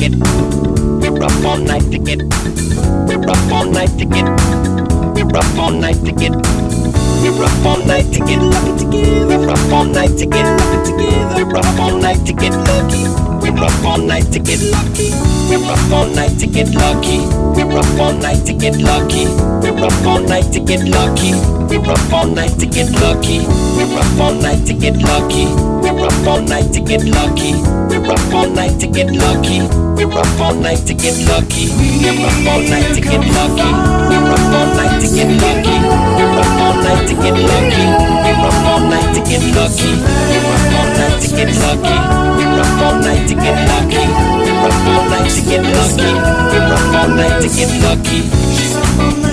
get. We're up all night to get. We're up all night to get. We're up all night to get. We're up all night to get lucky together. We're up all night to get lucky together. We're up all night to get lucky. We're up all night to get lucky. We're up all night to get lucky. We're up all night to get lucky. We're up all night to get lucky. We're up all night to get lucky. We're up all night to get lucky. We're up all night to get lucky. We're up all night to get lucky. We're up all night to get lucky. We're up all night to get lucky. We're up all night to get lucky. We're up all night to get lucky. We're up all night to get lucky. We're up all night to get lucky. We're up all night to get lucky. We're up all night to get lucky. We're up all night to get lucky.